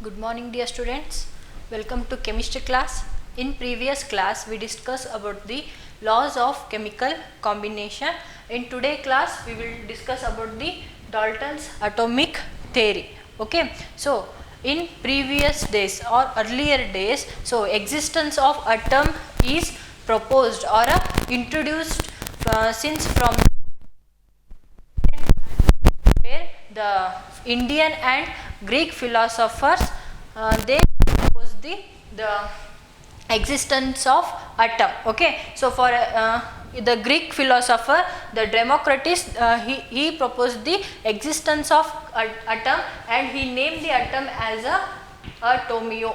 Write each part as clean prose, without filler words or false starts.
Good morning dear students. Welcome to chemistry class. In previous class we discussed about the laws of chemical combination. In today class we will discuss about the Dalton's atomic theory. Okay. So in previous days or earlier days, so existence of atom is proposed or introduced since from where the Indian and Greek philosophers they proposed the existence of atom. Okay, so for the Greek philosopher, the Democritus, he proposed the existence of atom and he named the atom as a atomio.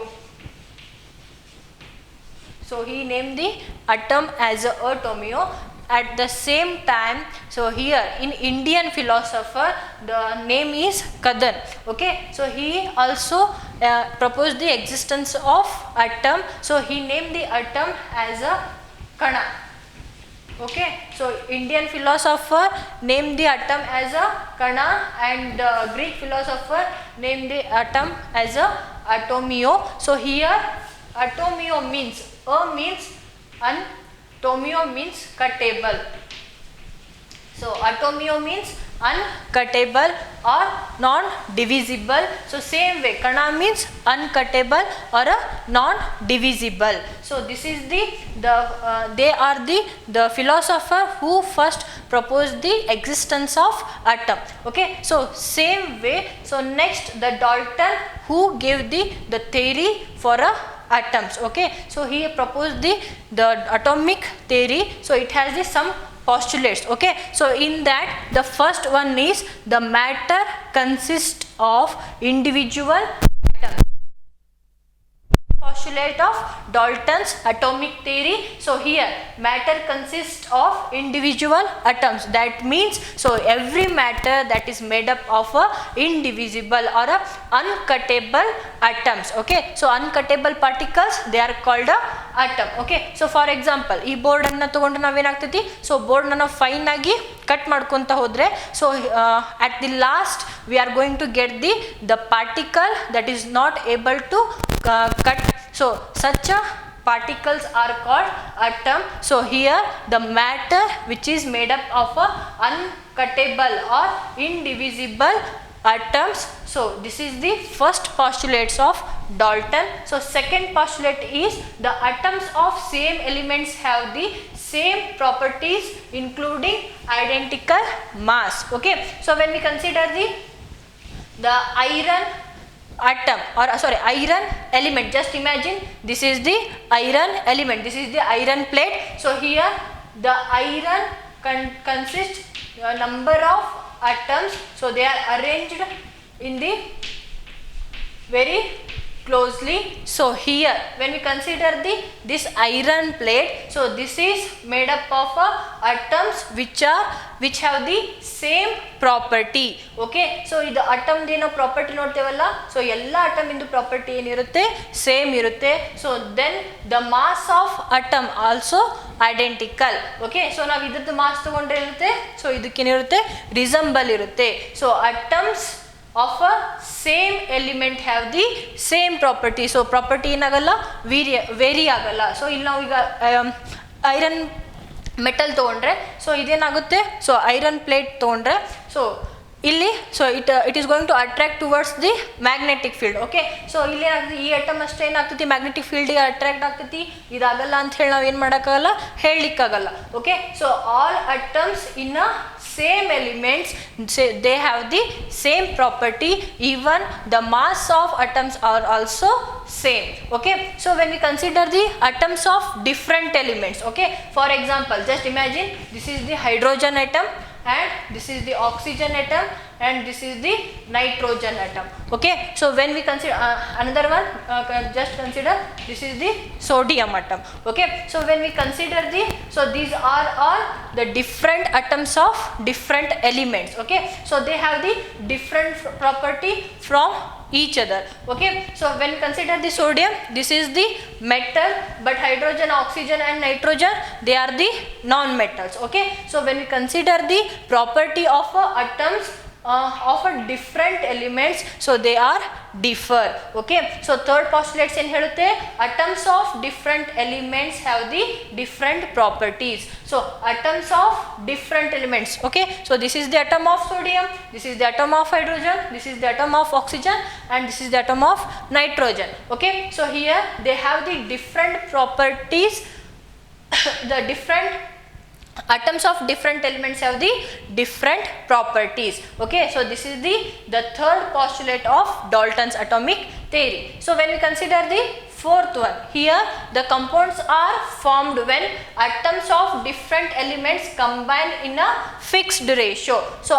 So he named the atom as a atomio. At the same time, so here in Indian philosopher the name is Kadan. Okay, so he also proposed the existence of atom. So he named the atom as a Kana. Okay, so Indian philosopher named the atom as a Kana and Greek philosopher named the atom as a atomio. So here atomio means tomio means cuttable. So atomio means uncuttable or non-divisible. So same way Kana means uncuttable or a non-divisible. So this is they are the philosopher who first proposed the existence of atom. Okay, so same way. So next the Dalton who gave the theory for a atoms. Okay, so he proposed the atomic theory. So it has some postulates. Okay, so in that the first one is the matter consists of individual atoms. Postulate of Dalton's atomic theory. So here matter consists of individual atoms. That means so every matter that is made up of a indivisible or a uncuttable atoms. Okay, so uncuttable particles they are called a atom. Okay, so for example ಈ board ಅನ್ನು ತಗೊಂಡು ನಾವೇನಾಗ್ತೈತಿ so board ನಾವು fine ಆಗಿ cut ಮಾಡ್ಕೊಂತ ಹೋದ್ರೆ so at the last we are going to get the particle that is not able to cut. So such a particles are called atom. So here the matter which is made up of a uncuttable or indivisible atoms. So this is the first postulates of Dalton. So second postulate is the atoms of same elements have the same properties including identical mass. Okay, so when we consider the iron atom or iron element, just imagine this is the iron element, this is the iron plate. So here the iron consists a number of atoms. So they are arranged in the very closely. So here when we consider this iron plate, so this is made up of atoms which have the same property. Okay, so ಇದು atom ದೇನೋ property ನೋಡ್ತೇವಲ್ಲ, so ಎಲ್ಲ atom ಇಂದು property ಏನಿರುತ್ತೆ same ಇರುತ್ತೆ. So then the mass of atom also identical. Okay, so ನಾವು ಇದ್ರದ್ದು mass ತಗೊಂಡ್ರೆ ಇರುತ್ತೆ, so ಇದಕ್ಕೇನಿರುತ್ತೆ resemble ಇರುತ್ತೆ. So atoms of a same element have the same property. So property ಏನಾಗಲ್ಲ vary ಆಗಲ್ಲ. ಸೊ ಇಲ್ಲಿ ನಾವು ಈಗ ಐರನ್ ಮೆಟಲ್ ತೊಗೊಂಡ್ರೆ ಸೊ ಇದೇನಾಗುತ್ತೆ ಸೊ ಐರನ್ ಪ್ಲೇಟ್ ತೊಗೊಂಡ್ರೆ ಸೊ ಇಲ್ಲಿ so it is going to attract towards the magnetic field. Okay, so ಇಲ್ಲಿ ಏನಾಗ್ತದೆ ಈ ಐಟಮ್ ಅಷ್ಟೇ ಏನಾಗ್ತೈತಿ ಮ್ಯಾಗ್ನೆಟಿಕ್ ಫೀಲ್ಡಿಗೆ ಅಟ್ರಾಕ್ಟ್ ಆಗ್ತೈತಿ, ಇದಾಗಲ್ಲ ಅಂತ ಹೇಳಿ ನಾವು ಏನು ಮಾಡೋಕ್ಕಾಗಲ್ಲ, ಹೇಳಲಿಕ್ಕಾಗಲ್ಲ. Okay, so all atoms in a same elements they have the same property, even the mass of atoms are also same. Okay, so when we consider the atoms of different elements, okay, for example just imagine this is the hydrogen atom and this is the oxygen atom and this is the nitrogen atom. Okay, so when we consider another one, just consider this is the sodium atom. Okay, so when we consider so these are all the different atoms of different elements. Okay, so they have the different property from each other. Okay, so when we consider the sodium, this is the metal, but hydrogen, oxygen and nitrogen they are the non metals. Okay, so when we consider the property of atoms of a different elements, so they are differ. Okay, so third postulates ಏನು ಹೇಳುತ್ತೆ, atoms of different elements have the different properties. So atoms of different elements. Okay, so this is the atom of sodium, this is the atom of hydrogen, this is the atom of oxygen, and this is the atom of nitrogen. Okay, so here they have the different properties. The different atoms of different elements have the different properties. Okay, so this is the third postulate of Dalton's atomic theory. So when we consider the fourth one, here the compounds are formed when atoms of different elements combine in a fixed ratio. So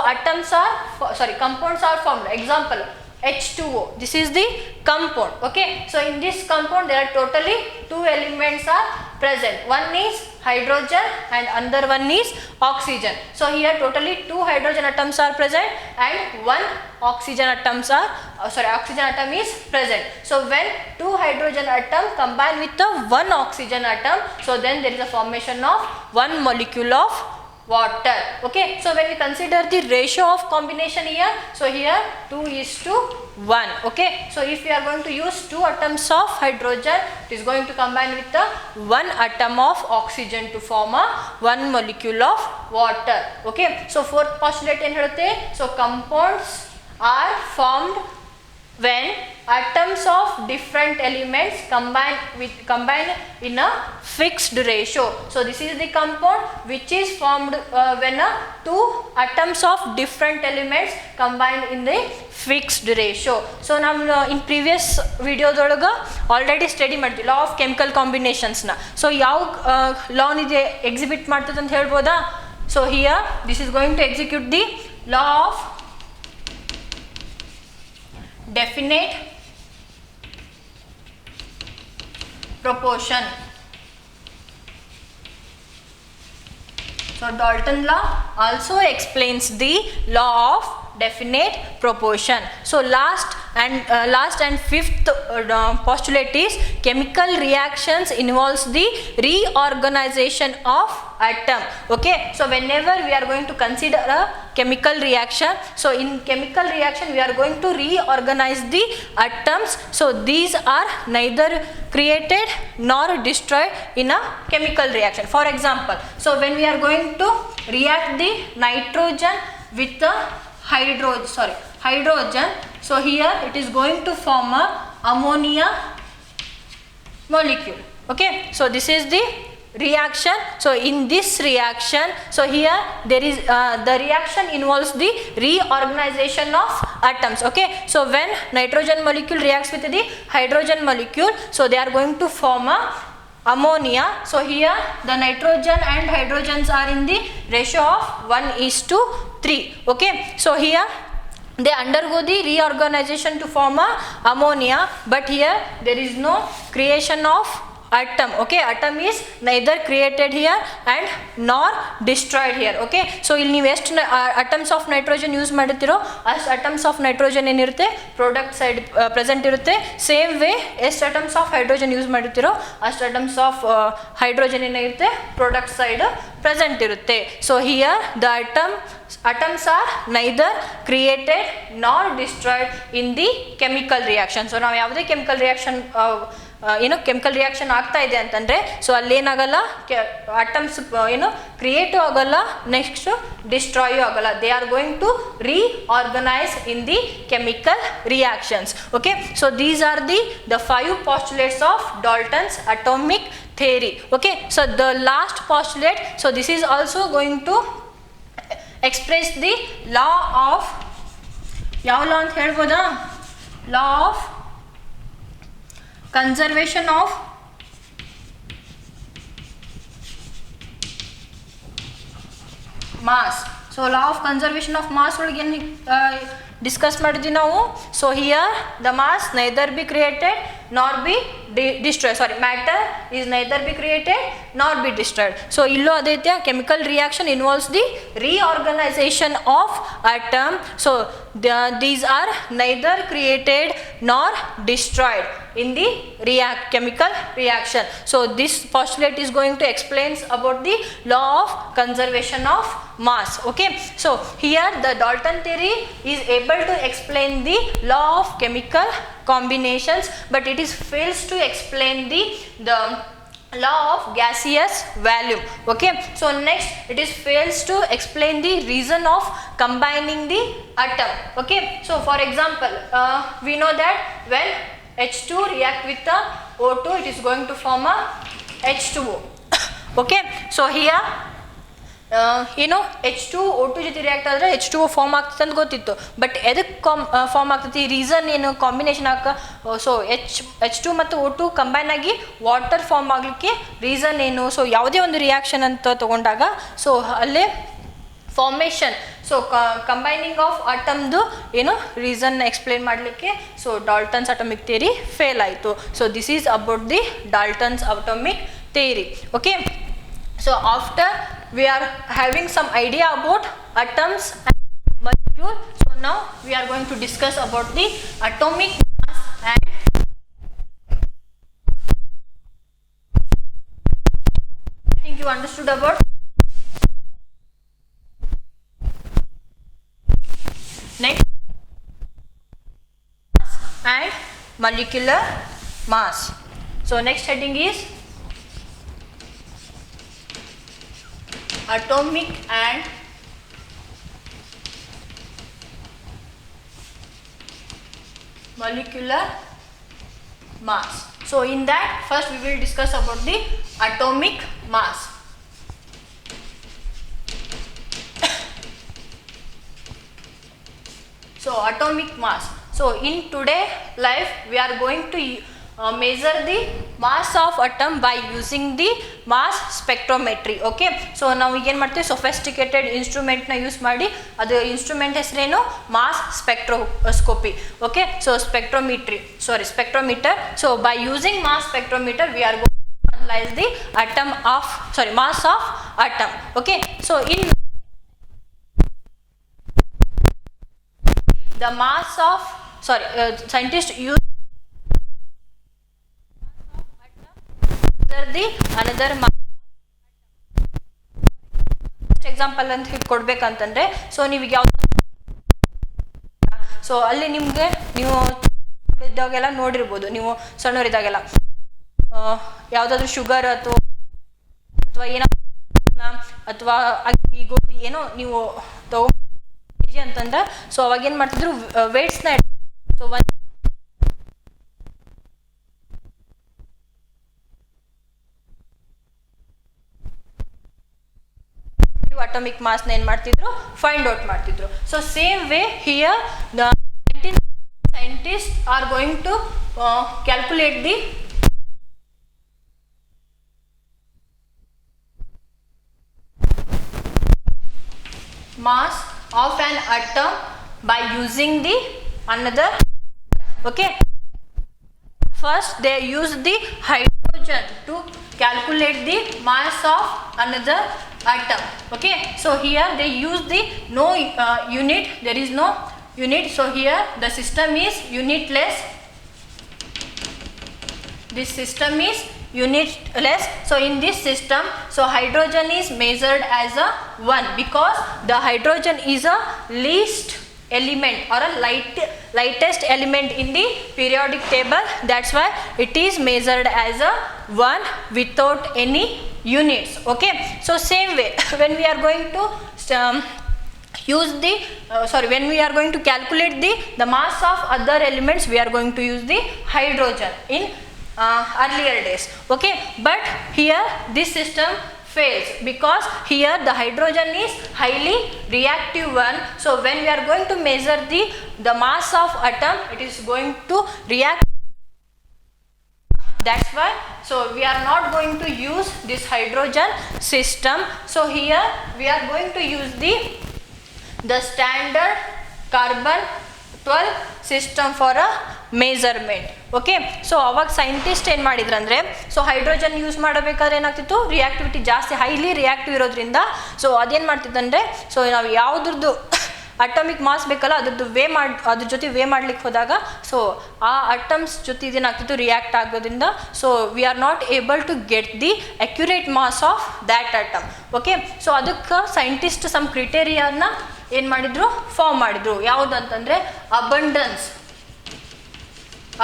compounds are formed. Example, H2O, this is the compound. Okay, so in this compound there are totally two elements are present. One is hydrogen and another one is oxygen. So here totally two hydrogen atoms are present and one oxygen oxygen atom is present. So when two hydrogen atom combine with the one oxygen atom, so then there is a formation of one molecule of water. Okay, so when we consider the ratio of combination here, so here 2:1. Okay, so if we are going to use two atoms of hydrogen, it is going to combine with the one atom of oxygen to form a one molecule of water. Okay, so fourth postulate ಏನು ಹೇಳುತ್ತೆ, so compounds are formed when atoms of different elements combine in a fixed ratio. So this is the compound which is formed when two atoms of different elements combine in the fixed ratio. So now in previous video dolaga already study ಮಾಡಿದ್ವಿ law of chemical combinations na. So ಯಾವ law ಇದೆ exhibit ಮಾಡ್ತದೆ ಅಂತ ಹೇಳ್ಬೋದಾ. So here this is going to execute the law of definite proportion. So Dalton law also explains the law of definite proportion. So last and fifth postulate is chemical reactions involves the reorganization of atom. Okay, so whenever we are going to consider a chemical reaction, so in chemical reaction we are going to reorganize the atoms. So these are neither created nor destroyed in a chemical reaction. For example, so when we are going to react the nitrogen with the hydrogen, so here it is going to form a ammonia molecule. Okay, so this is the reaction. So in this reaction, so here there is the reaction involves the reorganization of atoms. Okay, so when nitrogen molecule reacts with the hydrogen molecule, so they are going to form a ammonia. So here the nitrogen and hydrogens are in the ratio of 1:3. Okay, so here they undergo the reorganization to form a ammonia, but here there is no creation of atom. Okay, atom is neither created here and nor destroyed here. Okay, so ಇಲ್ಲಿ ನೀವು ಎಷ್ಟು atoms of nitrogen use ಮಾಡುತ್ತೀರೋ ಅಷ್ಟು atoms of nitrogen ಏನಿರುತ್ತೆ product side present ಇರುತ್ತೆ. Same way ಎಷ್ಟು atoms of hydrogen use ಮಾಡುತ್ತೀರೋ ಅಷ್ಟು atoms of hydrogen ಏನಿರುತ್ತೆ product side present ಇರುತ್ತೆ. So here the atoms are neither created nor destroyed in the chemical reaction. So ನಾವು ಯಾವುದೇ chemical reaction ಏನೋ chemical reaction ಆಗ್ತಾ ಇದೆ ಅಂತಂದರೆ ಸೊ ಅಲ್ಲೇನಾಗಲ್ಲ ಅಟಮ್ಸ್ ಏನು ಕ್ರಿಯೇಟು ಆಗಲ್ಲ, ನೆಕ್ಸ್ಟ್ ಡಿಸ್ಟ್ರಾಯು ಆಗಲ್ಲ. They are going to reorganize in the chemical reactions. Okay, so these are the 5 postulates of Dalton's atomic theory. Okay, so the last postulate, so this is also going to express the law of ಯಾವ law ಅಂತ ಹೇಳ್ಬೋದಾ, law of conservation of mass. So law of conservation of mass ಒಳಗೆ ಏನು discuss ಮಾಡಿದ್ವಿ ನಾವು. So here the mass neither be created nor be destroyed. Sorry, matter is neither be created nor be destroyed. So illo aditya chemical reaction involves the reorganization of atom. So these are neither created nor destroyed in the chemical reaction. So this postulate is going to explain about the law of conservation of mass. Okay, so here the Dalton theory is able to explain the law of chemical combinations, but it is fails to explain the law of gaseous volume. Okay, so next it is fails to explain the reason of combining the atom. Okay, so for example, we know that when H2 react with the O2, it is going to form a H2O. Okay, so here H2 O2 ಜೊತೆ react ಆದರೆ H2O form ಆಗ್ತದೆ ಅಂತ ಗೊತ್ತಿತ್ತು, but ಎದಕ್ಕೆ form ಆಗ್ತೈತಿ, reason ಏನು, combination so H2 ಮತ್ತು O2 combine ಆಗಿ ವಾಟರ್ ಫಾರ್ಮ್ ಆಗಲಿಕ್ಕೆ ರೀಸನ್ ಏನು. ಸೊ ಯಾವುದೇ ಒಂದು ರಿಯಾಕ್ಷನ್ ಅಂತ ತಗೊಂಡಾಗ ಸೊ ಅಲ್ಲೇ ಫಾರ್ಮೇಷನ್, ಸೊ ಕಂಬೈನಿಂಗ್ ಆಫ್ ಅಟಮ್ದು ಏನು ರೀಸನ್ ಎಕ್ಸ್ಪ್ಲೇನ್ ಮಾಡಲಿಕ್ಕೆ so Dalton's atomic theory fail ಆಯಿತು. So this is about the Dalton's atomic theory. Okay, so after we are having some idea about atoms and molecule, so now we are going to discuss about the atomic mass. And I think you understood about next and molecular mass. So next heading is atomic and molecular mass. So in that first we will discuss about the atomic mass. So atomic mass. So in today life we are going to measure the mass of atom by using the mass spectrometry. Okay, so ನಾವು ಏನು ಮಾಡ್ತೀವಿ, sophisticated ಇನ್ಸ್ಟ್ರೂಮೆಂಟ್ನ use ಮಾಡಿ, ಅದು instrument ಹೆಸರೇನು, mass spectroscopy. Okay, so spectrometer. So by using mass spectrometer we are going to analyse the mass of atom. Okay, so in the mass of scientists use the another mass. Example ಅಂತ ಕೊಡ್ಬೇಕಂತಂದ್ರೆ, so ನೀವು ಯಾವ so ಅಲ್ಲಿ ನಿಮಗೆ ನೀವು ಇದ್ದಾಗೆಲ್ಲ ನೋಡಿರ್ಬೋದು, ನೀವು ಸಣ್ಣವರಿದ್ದಾಗೆಲ್ಲ ಯಾವುದಾದ್ರೂ ಶುಗರ್ ಅಥವಾ ಏನೋ ಅಥವಾ ಅಕ್ಕಿ ಗೋಧಿ ಏನೋ ನೀವು ತಗೊಂಡು ಅಂತಂದ್ರೆ, ಸೊ ಅವಾಗ ಏನು ಮಾಡ್ತಿದ್ರು, ವೇಟ್ಸ್ನ ಸೊ atomic mass na ಏನು ಮಾಡ್ತಿದ್ರು, ಫೈಂಡ್ ಔಟ್ ಮಾಡ್ತಿದ್ರು. So same way here the scientists are going to calculate the mass of an atom by using the another. Okay, first they use the hydrogen to calculate the mass of another atom. Okay, so here they use the no unit, there is no unit, so here the system is unitless. This system is unitless. So in this system, so hydrogen is measured as a 1 because the hydrogen is a least element or a lightest element in the periodic table. That's why it is measured as a 1 without any units. Okay, so same way when we are going to use the when we are going to calculate the mass of other elements, we are going to use the hydrogen in earlier days. Okay, but here this system fails because here the hydrogen is highly reactive one. So when we are going to measure the mass of atom, it is going to react. That's why so we are not going to use this hydrogen system. So here we are going to use the standard carbon 12 system for a measurement. Okay, so ಅವಾಗ scientist ಏನು ಮಾಡಿದ್ರಂದರೆ, so hydrogen use ಮಾಡಬೇಕಾದ್ರೆ ಏನಾಗ್ತಿತ್ತು, reactivity ಜಾಸ್ತಿ highly reactive ಇರೋದ್ರಿಂದ so ಅದೇನು ಮಾಡ್ತಿದ್ದಂದರೆ, so ನಾವು ಯಾವುದ್ರದ್ದು atomic mass ಬೇಕಲ್ಲ ಅದ್ರದ್ದು ಅದ್ರ ಜೊತೆ ವೇ ಮಾಡ್ಲಿಕ್ಕೆ ಹೋದಾಗ ಸೊ ಆ ಅಟಮ್ಸ್ ಜೊತೆ ಇದೇನಾಗ್ತಿತ್ತು ರಿಯಾಕ್ಟ್ ಆಗೋದ್ರಿಂದ so we are not able to get the accurate mass of that atom. Okay, so ಅದಕ್ಕೆ ಸೈಂಟಿಸ್ಟ್ ಸಮ್ ಕ್ರಿಟೇರಿಯಾನ ಏನು ಮಾಡಿದ್ರು, ಫಾರ್ಮ್ ಮಾಡಿದ್ರು. ಯಾವುದಂತಂದರೆ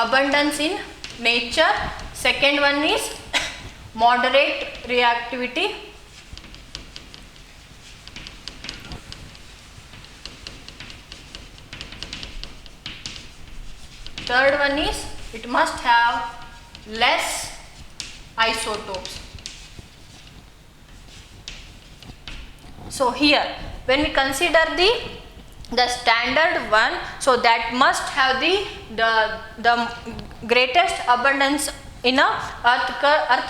abundance in nature, second one is moderate reactivity, third one is it must have less isotopes. So here when we consider the standard one, so that must have the greatest abundance in a earth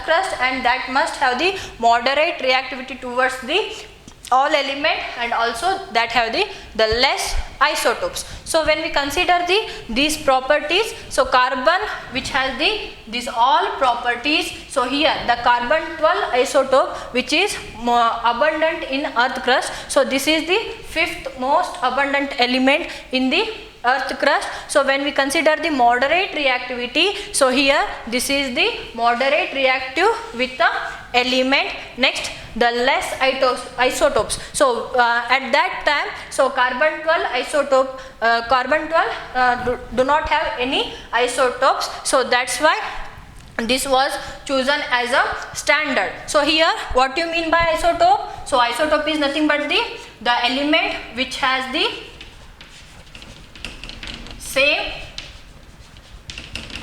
crust, and that must have the moderate reactivity towards the all element, and also that have the less isotopes. So when we consider these properties, so carbon which has these all properties, so here the carbon 12 isotope which is abundant in earth crust, so this is the fifth most abundant element in the earth crust. So when we consider the moderate reactivity, so here this is the moderate reactive with the element. Next, the less isotopes. So at that time, so carbon 12 isotope, carbon 12 do not have any isotopes, so that's why this was chosen as a standard. So here what you mean by isotope? So isotope is nothing but the element which has the same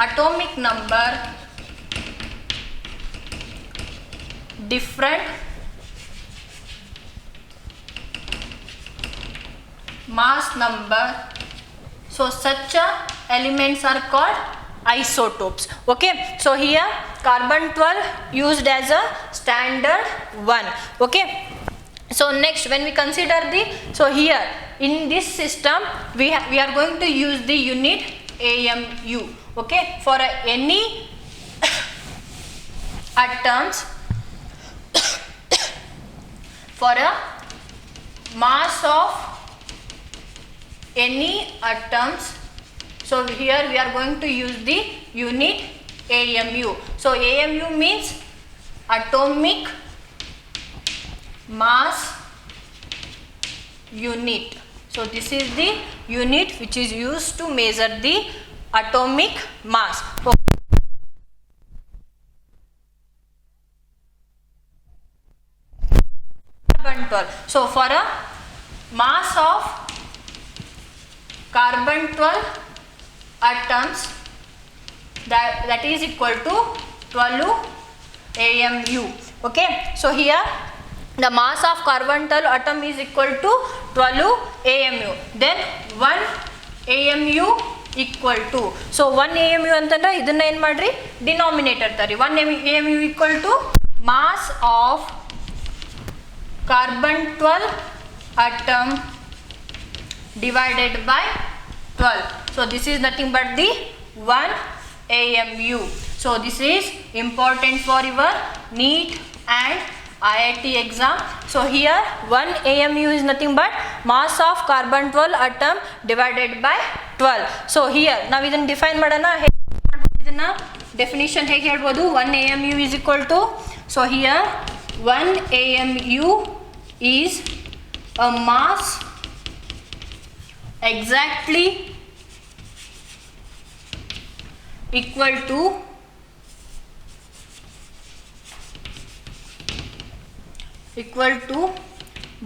atomic number, different mass number, so such elements are called isotopes. Okay, so here carbon 12 used as a standard one. Okay, so next when we consider so here in this system we are going to use the unit AMU. Okay, for any atoms for a mass of any atoms, so here we are going to use the unit AMU. So AMU means atomic mass unit. So this is the unit which is used to measure the atomic mass. Carbon 12. So for a mass of carbon 12 atoms, that is equal to 12 AMU. Okay, so here the mass of carbon 12 atom is equal to 12 AMU. Then 1 AMU equal to, so 1 AMU ಅಂತಂದ್ರೆ ಇದನ್ನ ಏನು ಮಾಡ್ರಿ, denominator ತರಿ. 1 AMU equal to mass of carbon 12 atom divided by 12. So this is nothing but the 1 AMU. So this is important for your NEET and IIT exam. So here 1 AMU is nothing but mass of carbon 12 atom divided by 12. So here ನಾವು ಇದನ್ನು define ಮಾಡೋಣ. ಇದನ್ನ definition ಹೇಗೆ ಹೇಳ್ಬೋದು? 1 AMU is equal to, so here 1 AMU is a mass exactly equal to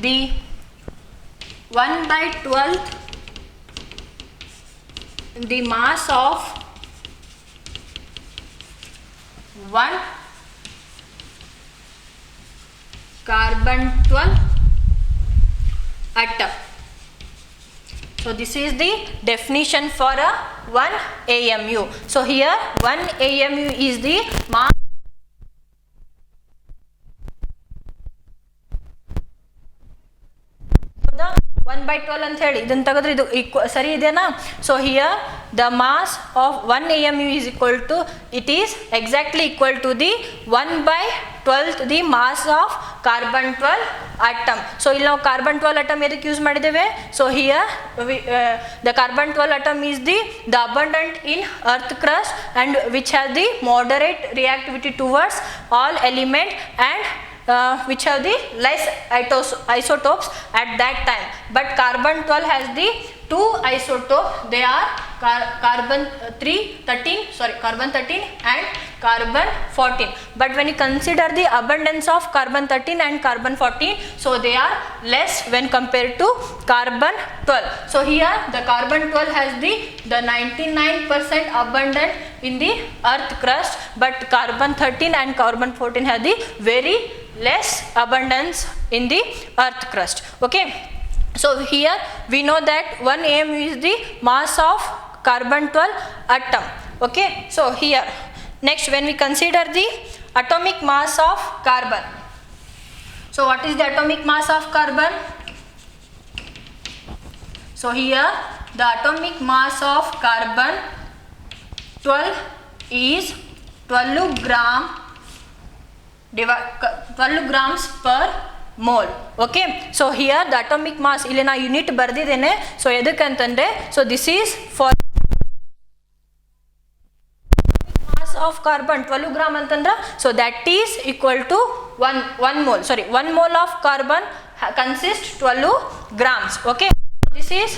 the 1/12th the mass of 1 carbon 12 atom. So this is the definition for a 1 AMU. So here 1 AMU is the mass 1/12 ಅಂತ ಹೇಳಿ ಇದನ್ನು ತೆಗೆದ್ರೆ ಇದು ಸರಿ ಇದೆನಾ. So here the mass of 1 AMU is equal to, it is exactly equal to the 1/12 the mass of carbon 12 atom. So ಇಲ್ಲಿ ನಾವು carbon 12 atom ಎದಕ್ಕೆ ಯೂಸ್ ಮಾಡಿದ್ದೇವೆ. So here the carbon 12 atom is the abundant in earth crust and which has the moderate reactivity towards all element and which have the less isotopes at that time. But carbon 12 has the 2 isotopes. They are carbon 13 and carbon 14. But when you consider the abundance of carbon 13 and carbon 14, so they are less when compared to carbon 12. So here the carbon 12 has the 99% abundant in the earth crust, but carbon 13 and carbon 14 have the very less abundance in the earth crust. Okay, so here we know that 1 AMU is the mass of carbon 12 atom. Okay, so here next when we consider the atomic mass of carbon, so what is the atomic mass of carbon. So here the atomic mass of carbon 12 is 12 grams per mole. Okay, so here the atomic mass ಇಲ್ಲಿ ನಾ unit ಬರ್ದಿದ್ದೇನೆ. So ಎದಕ್ಕಂತಂದ್ರೆ so this is for mass of carbon 12 gram ಅಂತಂದ್ರೆ so that is equal to 1 mole. Sorry, 1 mole of carbon consists 12 grams. Okay, this is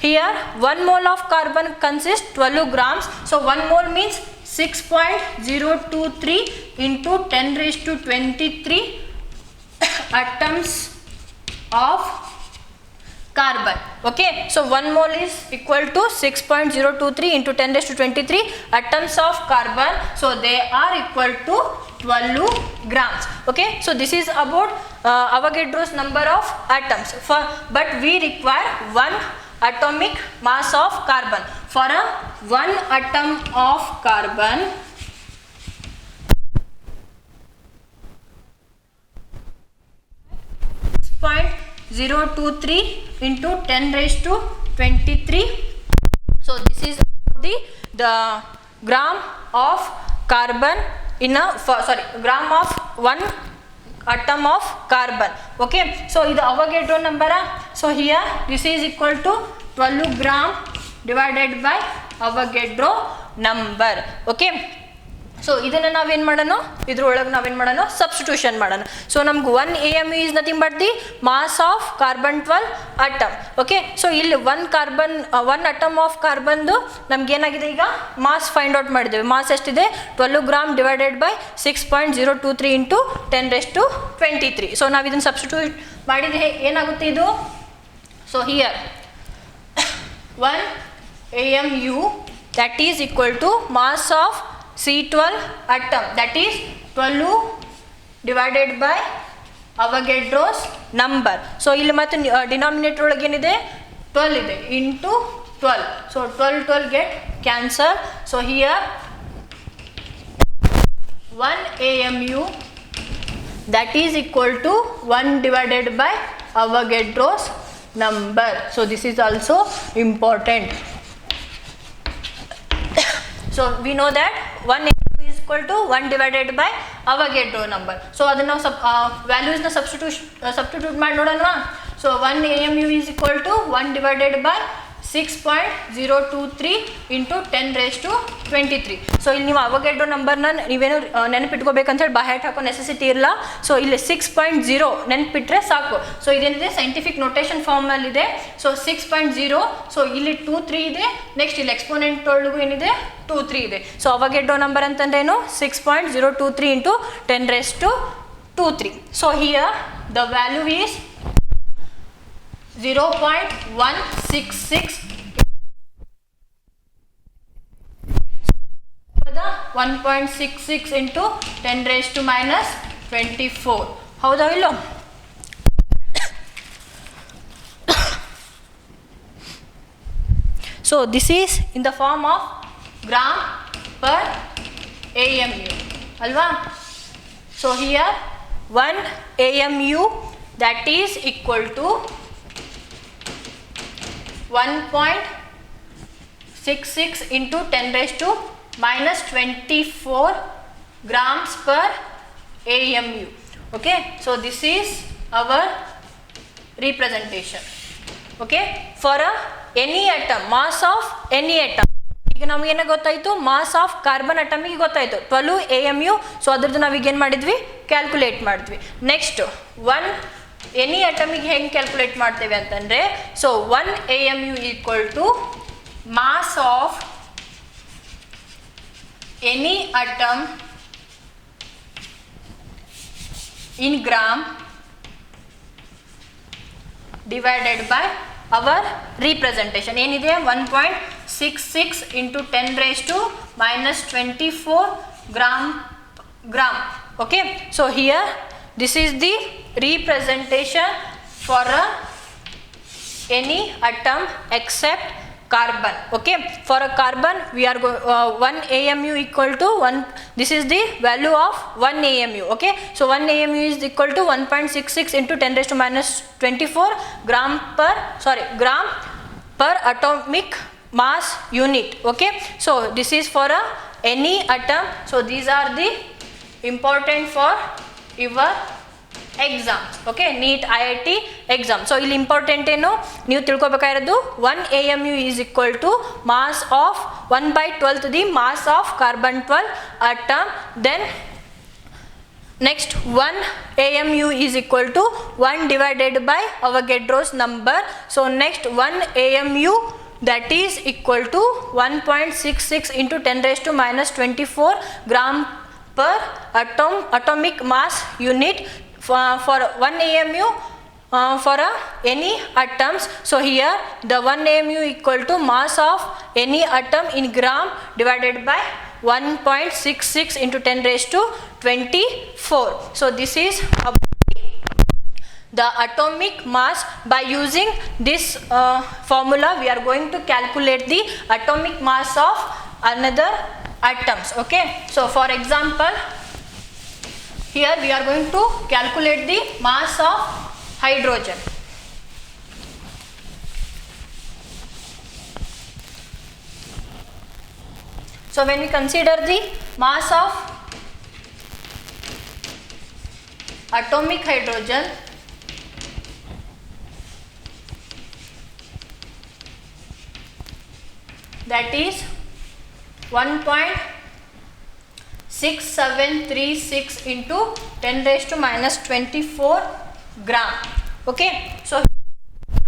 here 1 mole of carbon consists 12 grams. So 1 mole means 6.023 into 10 raised to 23 atoms of carbon. Okay, so 1 mole is equal to 6.023 into 10 raised to 23 atoms of carbon. So they are equal to 12 grams. Okay, so this is about Avogadro's number of atoms. But we require 1 atomic mass of carbon. For a 1 atom of carbon, point 023 into 10 raised to 23. So this is the gram of carbon in a gram of 1 atom of carbon. Okay, so this is Avogadro number. So here this is equal to 12 gram divided by Avogadro number. Okay, so ಇದನ್ನು ನಾವೇನು ಮಾಡೋಣ, ಇದ್ರೊಳಗೆ ನಾವೇನು ಮಾಡೋಣ, substitution ಮಾಡೋಣ. So ನಮ್ಗೆ 1 AMU is nothing but the mass of carbon 12 atom. Okay, so ಇಲ್ಲಿ 1 atom of ಕಾರ್ಬನ್ದು ನಮ್ಗೆ ಏನಾಗಿದೆ, ಈಗ ಮಾಸ್ ಫೈಂಡ್ ಔಟ್ ಮಾಡಿದ್ದೇವೆ. ಮಾಸ್ ಎಷ್ಟಿದೆ, 12 gram divided by 6.023 into 10 raised to 23. So ನಾವು ಇದನ್ನು ಸಬ್ಸ್ಟಿಟ್ಯೂಟ್ ಮಾಡಿದರೆ ಏನಾಗುತ್ತೆ ಇದು. So here 1 AMU that is equal to mass of C12 atom, that is 12 divided by Avogadro's number. So ಇಲ್ಲಿ ಮತ್ತೆ ಡಿನಾಮಿನೇಟರ್ ಒಳಗೆ ಏನಿದೆ, 12 ಇದೆ, into 12. So 12 get cancel. So here 1 AMU that is equal to 1 divided by Avogadro's number. So this is also important. So we know that 1 AMU is equal to 1 divided by Avogadro number. So ಅದನ್ನು values ನ substitute ಮಾಡಿ ನೋಡೋಣ. So 1 AMU is equal to 1 divided by 6.023 into 10 raised to 23. So ಇಲ್ಲಿ ನೀವು Avogadro ನಂಬರ್ನ ನೀವೇನು ನೆನಪಿಟ್ಕೋಬೇಕಂತ ಹೇಳಿ ಬಾಯ್ ಹಾಕೋ ನೆಸೆಸಿಟಿ ಇಲ್ಲ. ಸೊ ಇಲ್ಲಿ 6.0 ನೆನಪಿಟ್ರೆ ಸಾಕು. ಸೊ ಇದೇನಿದೆ ಸೈಂಟಿಫಿಕ್ ನೋಟೇಷನ್ ಫಾರ್ಮಲ್ಲಿದೆ. ಸೊ 6.0, ಸೊ ಇಲ್ಲಿ 23 ಇದೆ, ನೆಕ್ಸ್ಟ್ ಇಲ್ಲಿ ಎಕ್ಸ್ಪೋನೆಂಟ್ ಒಳಗೂ ಏನಿದೆ 23 ಇದೆ. ಸೊ Avogadro ನಂಬರ್ ಅಂತಂದ್ರೆ ಏನು, 6.023 into 10 raised to 23. So here the value is 0.166. 1.66 into 10 raised to minus 24. ಹೌದಾ ಇಲ್ಲೋ? So this is in the form of gram per AMU, alva? So here 1 AMU that is equal to 1.66 into 10 raised to minus 24 grams per AMU. Okay, so this is our representation. Okay, for any atom, mass of any atom. ಈಗ ನಮಗೇನ ಗೊತ್ತಾಯಿತು, mass of carbon ಅಟಮಿಗೆ ಗೊತ್ತಾಯಿತು 12 AMU. So ಅದ್ರದ್ದು ನಾವೀಗ ಏನು ಮಾಡಿದ್ವಿ, calculate ಮಾಡಿದ್ವಿ. Next any ಅಟಮಿಗೆ ಹೆಂಗೆ ಕ್ಯಾಲ್ಕುಲೇಟ್ ಮಾಡ್ತೇವೆ ಅಂತಂದರೆ, so 1 AMU equal to mass of any atom in gram divided by our representation. ಏನಿದೆ 1.66 into 10 raised to minus 24 gram. Okay, so here this is the representation for any atom except carbon. Okay, for a carbon we are 1 AMU equal to 1, this is the value of 1 AMU. Okay, so 1 AMU is equal to 1.66 into 10 raised to minus 24 gram per atomic mass unit. Okay, so this is for any atom. So these are the important for your exams. Okay, NEET IIT exam. So ಇಲ್ಲಿ important ಏನು ನೀವು ತಿಳ್ಕೊಬೇಕಾಗಿರೋದು, 1 AMU is equal to mass of 1/12 the mass of carbon 12 atom. Then next 1 AMU is equal to 1 divided by Avogadro's number. So next 1 AMU that is equal to 1.66 into 10 raised to minus 24 gram per atomic mass unit for 1 AMU for any atoms. So here the 1 AMU equal to mass of any atom in gram divided by 1.66 into 10 raised to 24. So this is the atomic mass. By using this formula we are going to calculate the atomic mass of another atoms. Okay, so for example here we are going to calculate the mass of hydrogen. So when we consider the mass of atomic hydrogen, that is 1.6736 into 10 raised to minus 24 gram. Okay, so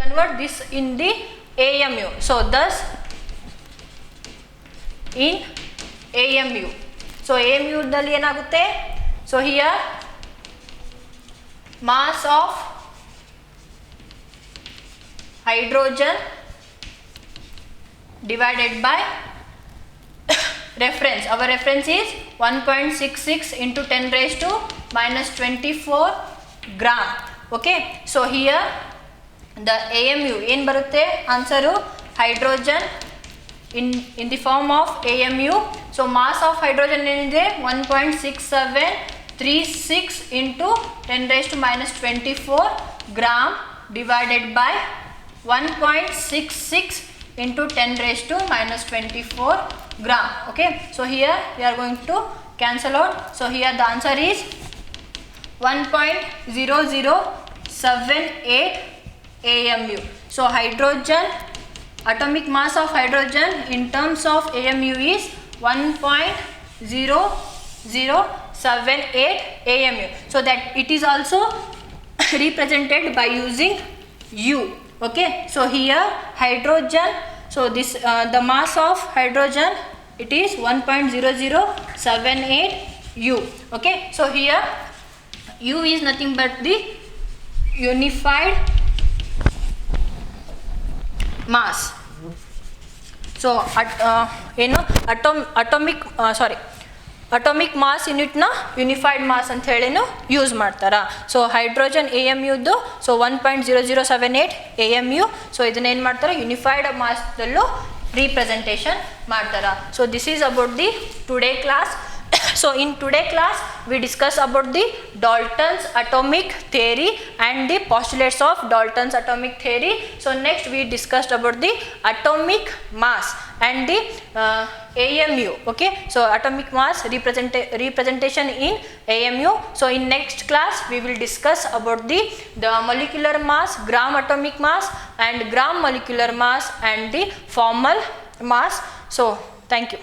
convert this in the AMU. So thus in AMU, so AMU dalli enagutte, so here mass of hydrogen divided by reference. Our reference is 1.66 into 10 raised to minus 24 gram. Okay, so here the AMU ಏನು ಬರುತ್ತೆ answer, hydrogen in the form of AMU. So mass of hydrogen ಏನಿದೆ 1.6736 into 10 raised to minus 24 gram divided by 1.66 into 10 raised to minus 24 gram. Okay, so here we are going to cancel out. So here the answer is 1.0078 AMU. So hydrogen, atomic mass of hydrogen in terms of AMU is 1.0078 AMU. So that it is also represented by using U. Okay, so here hydrogen, so this the mass of hydrogen, it is 1.0078 U. Okay, so here U is nothing but the unified mass. So atomic mass unit na unified mass ಅಂತ ಹೇಳಿನು use ಮಾಡ್ತಾರಾ. So hydrogen AMUದು so 1.0078 AMU. So ಇದನ್ನ ಏನು ಮಾಡ್ತಾರೆ, unified ಮಾಸ್ದಲ್ಲೂ representation ಮಾಡ್ತಾರಾ. So this is about the today class. So in today class we discuss about the Dalton's atomic theory and the postulates of Dalton's atomic theory. So next we discussed about the atomic mass and the AMU. Okay, so atomic mass representation in AMU. So in next class we will discuss about the molecular mass, gram atomic mass and gram molecular mass and the formal mass. So thank you.